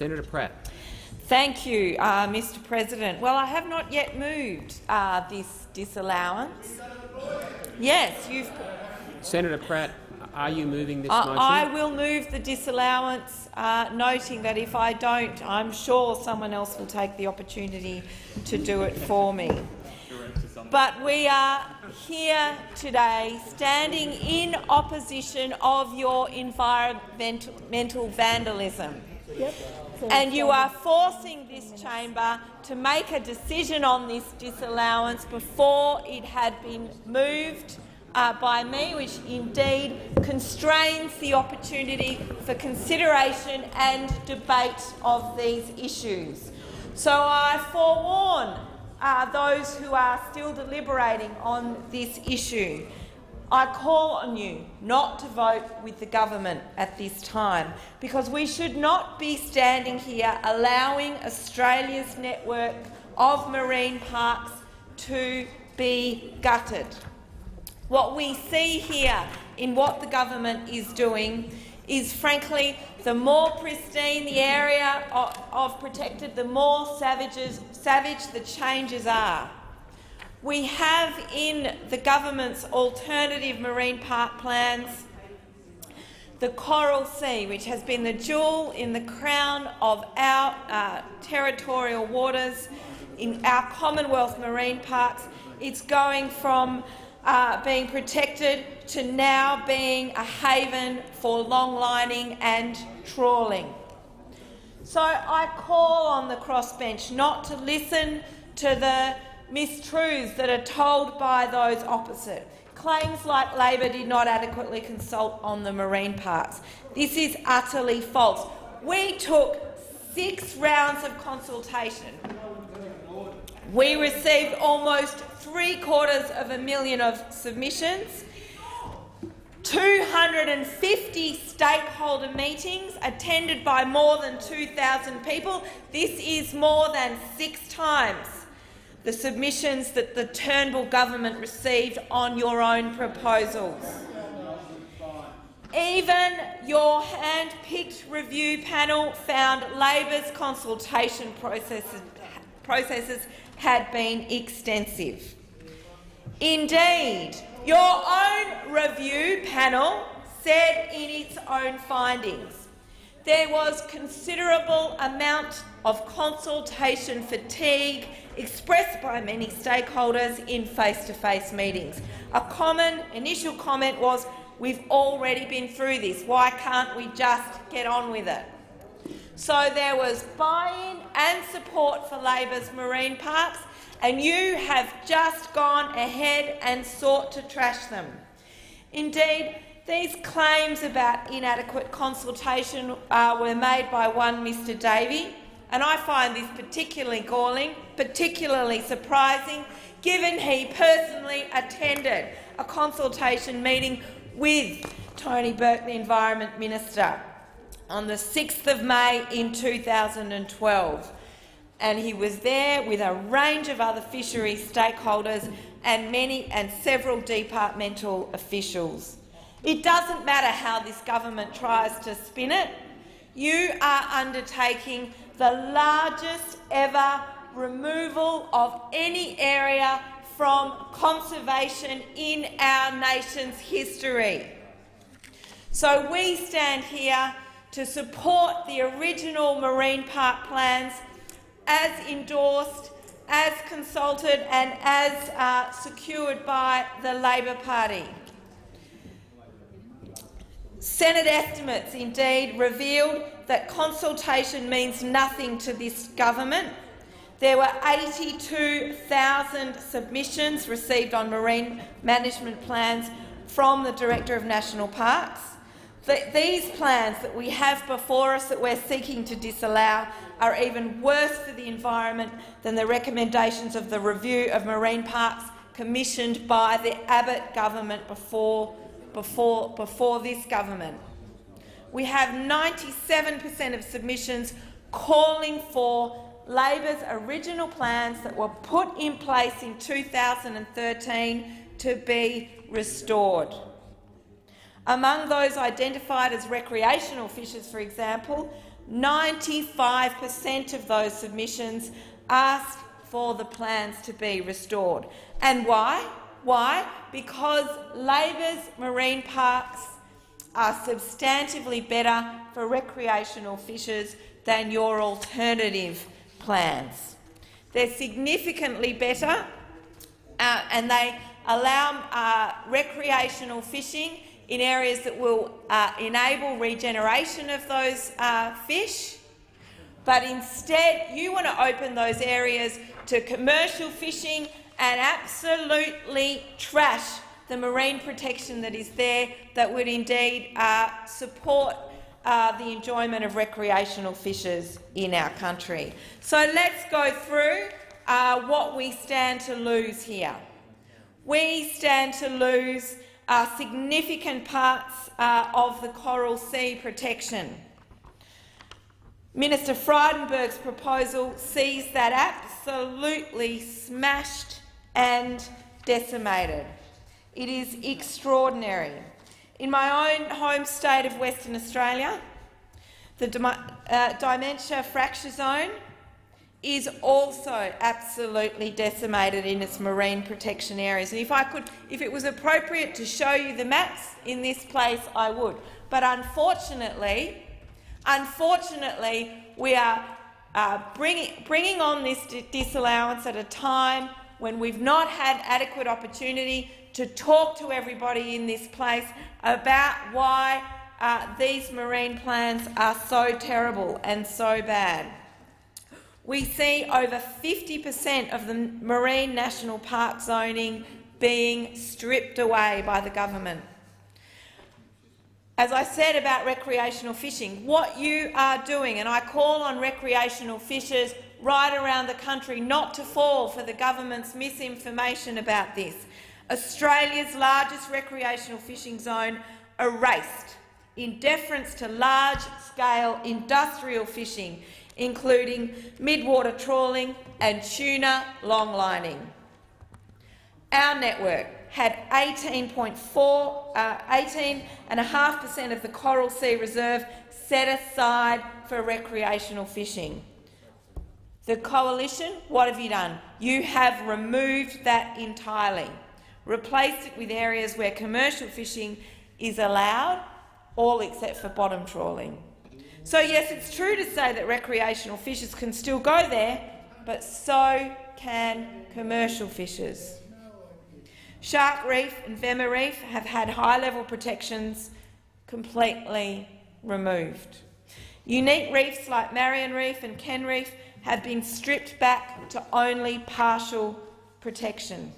Senator Pratt. Thank you, Mr. President. Well, I have not yet moved this disallowance. Yes, you've. Senator Pratt, are you moving this motion? I will move the disallowance, noting that if I don't, I'm sure someone else will take the opportunity to do it for me. But we are here today standing in opposition of your environmental vandalism. Yep. And you are forcing this chamber to make a decision on this disallowance before it had been moved by me, which indeed constrains the opportunity for consideration and debate of these issues. So I forewarn those who are still deliberating on this issue. I call on you not to vote with the government at this time, because we should not be standing here allowing Australia's network of marine parks to be gutted. What we see here in what the government is doing is, frankly, the more pristine the area of protected, the more savage the changes are. We have in the government's alternative marine park plans the Coral Sea, which has been the jewel in the crown of our territorial waters in our Commonwealth marine parks. It's going from being protected to now being a haven for longlining and trawling. So I call on the crossbench not to listen to the mistruths that are told by those opposite. Claims like Labor did not adequately consult on the marine parks. This is utterly false. We took 6 rounds of consultation. We received almost 750,000 of submissions, 250 stakeholder meetings attended by more than 2,000 people. This is more than 6 times the submissions that the Turnbull government received on your own proposals. Even your hand-picked review panel found Labor's consultation processes had been extensive. Indeed, your own review panel said in its own findings there was considerable amount of consultation fatigue expressed by many stakeholders in face-to-face meetings. A common initial comment was, "We've already been through this. Why can't we just get on with it?" So there was buy-in and support for Labor's marine parks, and you have just gone ahead and sought to trash them. Indeed, these claims about inadequate consultation were made by one Mr Davey, and I find this particularly galling, particularly surprising, given he personally attended a consultation meeting with Tony Burke, the Environment Minister, on the 6th of May in 2012. And he was there with a range of other fisheries stakeholders and several departmental officials. It doesn't matter how this government tries to spin it. You are undertaking the largest ever removal of any area from conservation in our nation's history. So we stand here to support the original marine park plans as endorsed, as consulted and as secured by the Labor Party. Senate estimates indeed revealed that consultation means nothing to this government. There were 82,000 submissions received on marine management plans from the Director of National Parks. These plans that we have before us that we're seeking to disallow are even worse for the environment than the recommendations of the review of marine parks commissioned by the Abbott government before this government. We have 97% of submissions calling for Labor's original plans that were put in place in 2013 to be restored. Among those identified as recreational fishers, for example, 95% of those submissions asked for the plans to be restored. And why? Why? Because Labor's marine parks are substantively better for recreational fishers than your alternative plans. They're significantly better and they allow recreational fishing in areas that will enable regeneration of those fish. But instead, you want to open those areas to commercial fishing and absolutely trash the marine protection that is there that would indeed support the enjoyment of recreational fishers in our country. So let's go through what we stand to lose here. We stand to lose significant parts of the coral sea protection. Minister Frydenberg's proposal sees that absolutely smashed and decimated. It is extraordinary. In my own home state of Western Australia, the dementia fracture zone is also absolutely decimated in its marine protection areas. And if it was appropriate to show you the maps in this place, I would. But unfortunately, we are bringing on this disallowance at a time when we've not had adequate opportunity to talk to everybody in this place about why these marine plans are so terrible and so bad. We see over 50% of the marine national park zoning being stripped away by the government. As I said about recreational fishing, what you are doing, and I call on recreational fishers right around the country not to fall for the government's misinformation about this. Australia's largest recreational fishing zone erased in deference to large-scale industrial fishing, including midwater trawling and tuna longlining. Our network had 18.5% of the Coral Sea Reserve set aside for recreational fishing. The Coalition, what have you done? You have removed that entirely, replaced it with areas where commercial fishing is allowed, all except for bottom trawling. So yes, it's true to say that recreational fishers can still go there, but so can commercial fishers. Shark Reef and Vema Reef have had high-level protections completely removed. Unique reefs like Marion Reef and Ken Reef have been stripped back to only partial protection.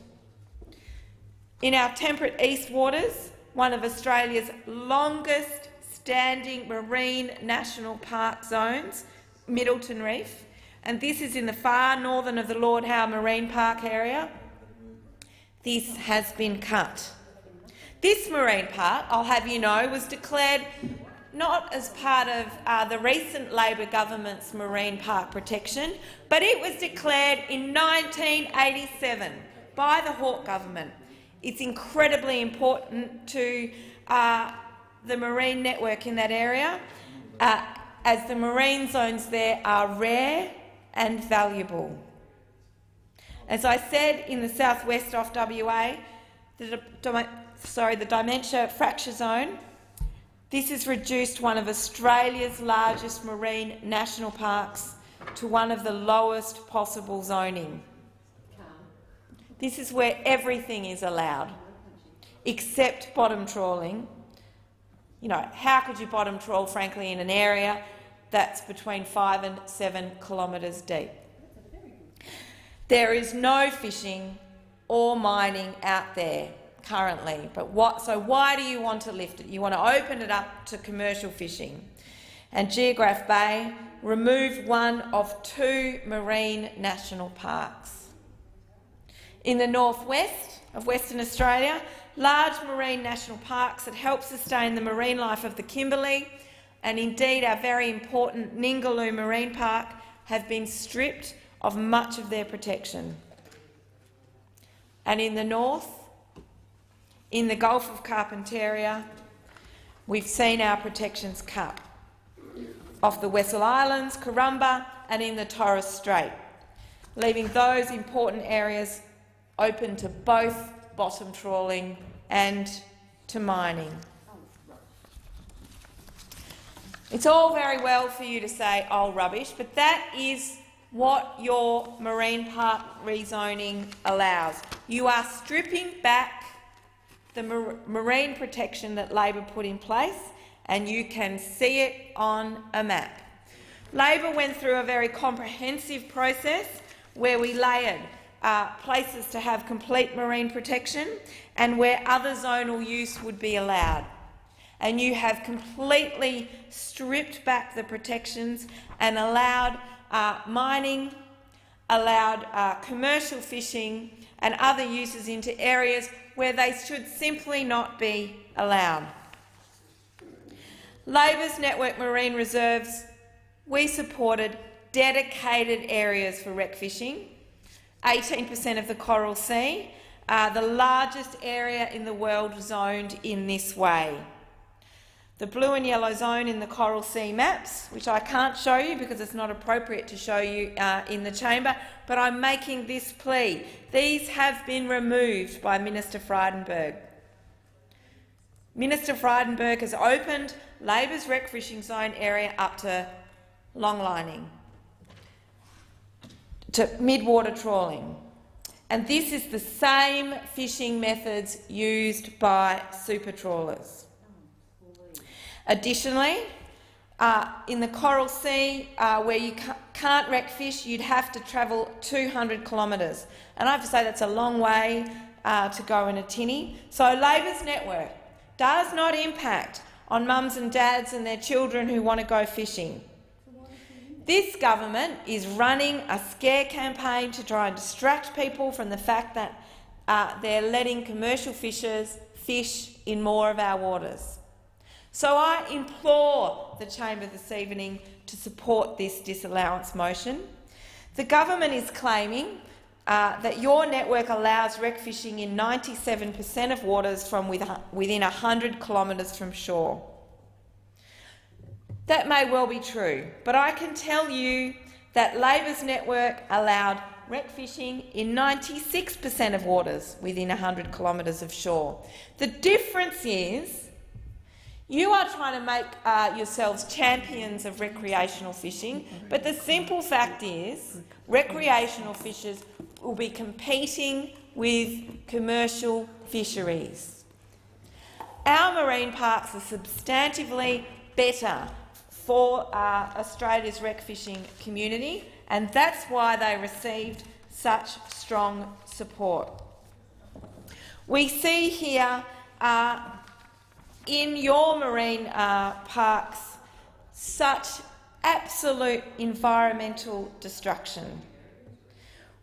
In our temperate east waters, one of Australia's longest standing marine national park zones, Middleton Reef, and this is in the far northern of the Lord Howe Marine Park area, this has been cut. This marine park, I'll have you know, was declared not as part of the recent Labor government's marine park protection, but it was declared in 1987 by the Hawke government. It's incredibly important to the marine network in that area, as the marine zones there are rare and valuable. As I said, in the southwest of WA, the dementia fracture zone, this has reduced one of Australia's largest marine national parks to one of the lowest possible zoning. This is where everything is allowed, except bottom trawling. You know, how could you bottom trawl, frankly, in an area that's between 5 and 7 kilometres deep? There is no fishing or mining out there currently. So why do you want to lift it? You want to open it up to commercial fishing. And Geograph Bay removed one of 2 marine national parks. In the northwest of Western Australia, large marine national parks that help sustain the marine life of the Kimberley and indeed our very important Ningaloo Marine Park have been stripped of much of their protection. And in the north, in the Gulf of Carpentaria, we've seen our protections cut. off the Wessel Islands, Karumba and in the Torres Strait, leaving those important areas open to both bottom trawling and to mining. It's all very well for you to say, oh, rubbish, but that is what your marine park rezoning allows. You are stripping back the marine protection that Labor put in place, and you can see it on a map. Labor went through a very comprehensive process where we layered places to have complete marine protection and where other zonal use would be allowed. And you have completely stripped back the protections and allowed mining, allowed commercial fishing and other uses into areas where they should simply not be allowed. Labor's Network Marine Reserves, we supported dedicated areas for wreck fishing, 18% of the Coral Sea, the largest area in the world zoned in this way. The blue and yellow zone in the Coral Sea maps, which I can't show you because it's not appropriate to show you in the chamber, but I'm making this plea. These have been removed by Minister Frydenberg. Minister Frydenberg has opened Labor's wreck fishing zone area up to longlining, to mid-water trawling. And this is the same fishing methods used by super trawlers. Additionally, in the Coral Sea, where you can't wreck fish, you'd have to travel 200 kilometres. And I have to say that's a long way to go in a tinny. So Labor's network does not impact on mums and dads and their children who want to go fishing. This government is running a scare campaign to try and distract people from the fact that they're letting commercial fishers fish in more of our waters. So I implore the chamber this evening to support this disallowance motion. The government is claiming that your network allows wreck fishing in 97% of waters from within 100 kilometres from shore. That may well be true, but I can tell you that Labor's network allowed wreck fishing in 96% of waters within 100 kilometres of shore. The difference is you are trying to make yourselves champions of recreational fishing, but the simple fact is recreational fishers will be competing with commercial fisheries. Our marine parks are substantively better for Australia's wreck fishing community, and that's why they received such strong support. We see here in your marine parks such absolute environmental destruction.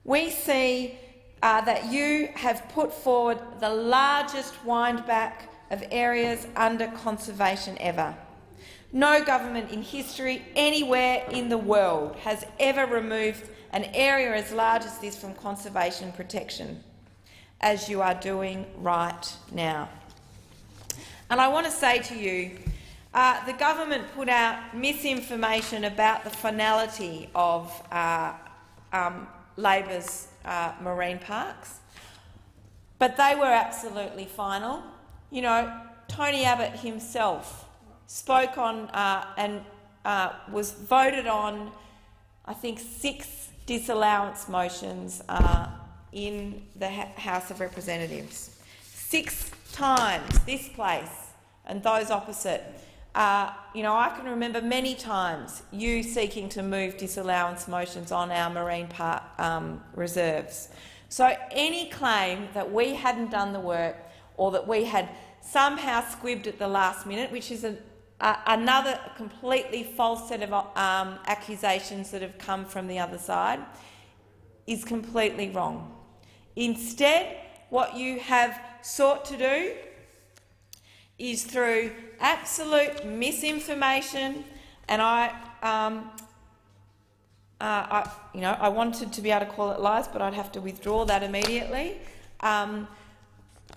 We see that you have put forward the largest windback of areas under conservation ever. No government in history anywhere in the world has ever removed an area as large as this from conservation protection, as you are doing right now. And I want to say to you, the government put out misinformation about the finality of Labor's marine parks, but they were absolutely final. You know, Tony Abbott himself spoke on and was voted on, I think, 6 disallowance motions in the House of Representatives. 6 times, this place and those opposite. You know, I can remember many times you seeking to move disallowance motions on our marine park reserves. So any claim that we hadn't done the work or that we had somehow squibbed at the last minute, which is another completely false set of accusations that have come from the other side, is completely wrong. Instead, what you have sought to do is through absolute misinformation, and I wanted to be able to call it lies, but I'd have to withdraw that immediately.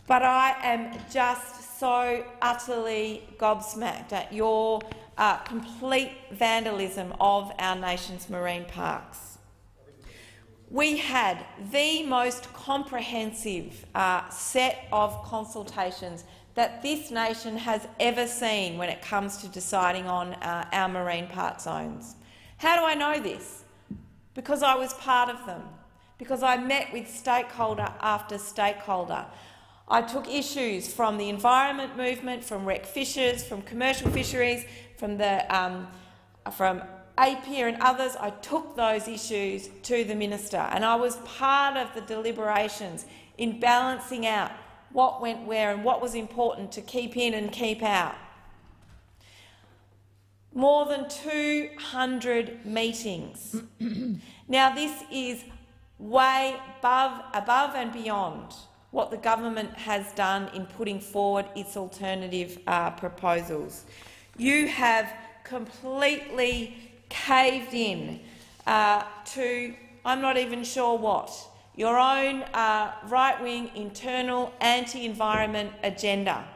But I am just so utterly gobsmacked at your complete vandalism of our nation's marine parks. We had the most comprehensive set of consultations that this nation has ever seen when it comes to deciding on our marine park zones. How do I know this? Because I was part of them, because I met with stakeholder after stakeholder. I took issues from the environment movement, from rec fishers, from commercial fisheries, from APIA and others. I took those issues to the minister, and I was part of the deliberations in balancing out what went where and what was important to keep in and keep out. More than 200 meetings. Now, this is way above and beyond what the government has done in putting forward its alternative proposals. You have completely caved in to, I'm not even sure what, your own right-wing internal anti-environment agenda.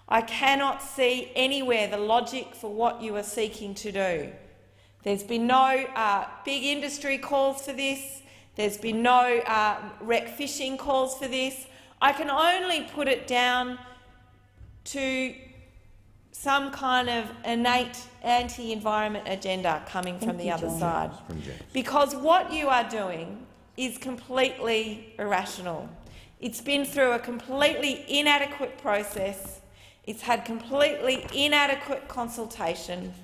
I cannot see anywhere the logic for what you are seeking to do. There's been no big industry calls for this. There's been no rec fishing calls for this. I can only put it down to some kind of innate anti-environment agenda coming from the other side. Because what you are doing is completely irrational. It's been through a completely inadequate process. It's had completely inadequate consultation,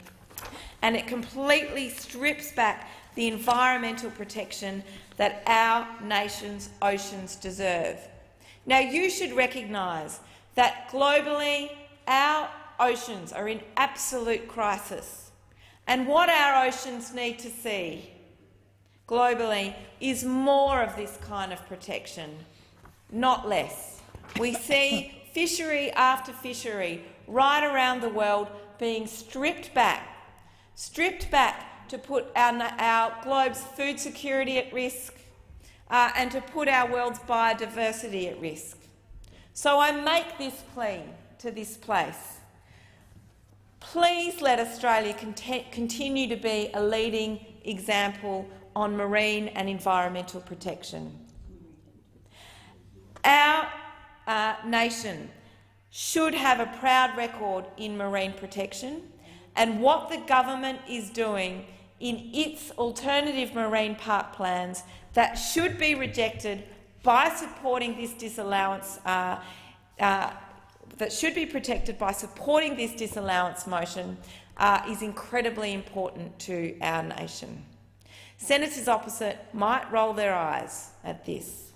and it completely strips back the environmental protection that our nation's oceans deserve. Now, you should recognise that globally our oceans are in absolute crisis, and what our oceans need to see globally is more of this kind of protection, not less. We see fishery after fishery right around the world being stripped back to put our globe's food security at risk and to put our world's biodiversity at risk. So I make this plea to this place. Please let Australia continue to be a leading example on marine and environmental protection. Our nation should have a proud record in marine protection, and what the government is doing in its alternative marine park plans that should be rejected by supporting this disallowance, that should be protected by supporting this disallowance motion, is incredibly important to our nation. Senators opposite might roll their eyes at this.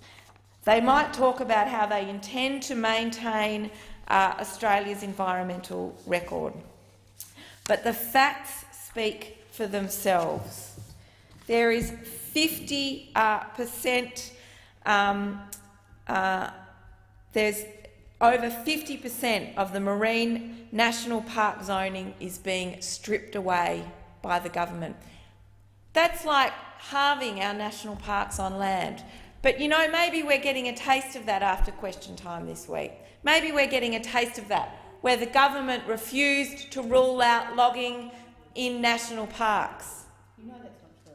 They might talk about how they intend to maintain Australia's environmental record. But the facts speak for themselves. There is 50%, there's over 50% of the marine national park zoning is being stripped away by the government. That's like halving our national parks on land. But, you know, maybe we're getting a taste of that after question time this week. Maybe we're getting a taste of that, where the government refused to rule out logging in national parks. You know that's not true.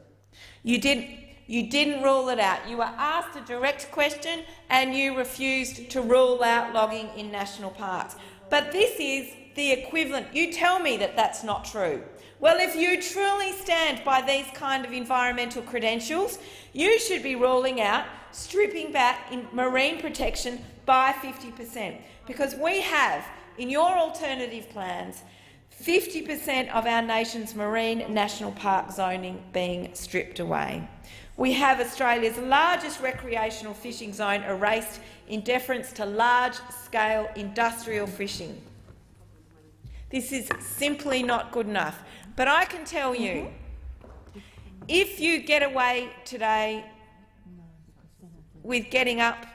You didn't rule it out. You were asked a direct question and you refused to rule out logging in national parks. But this is the equivalent. You tell me that that's not true. Well, if you truly stand by these kind of environmental credentials, you should be ruling out stripping back in marine protection by 50%, because we have, in your alternative plans, 50% of our nation's marine national park zoning being stripped away. We have Australia's largest recreational fishing zone erased in deference to large-scale industrial fishing. This is simply not good enough. But I can tell you, if you get away today with getting up,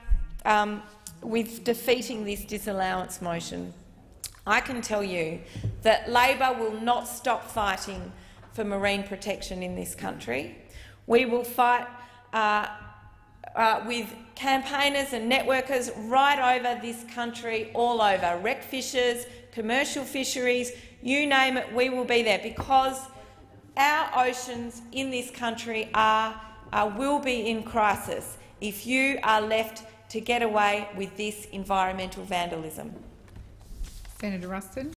with defeating this disallowance motion, I can tell you that Labor will not stop fighting for marine protection in this country. We will fight with campaigners and networkers right over this country, all over, rec fishers, commercial fisheries, you name it, we will be there, because our oceans in this country will be in crisis if you are left to get away with this environmental vandalism. Senator Ruston.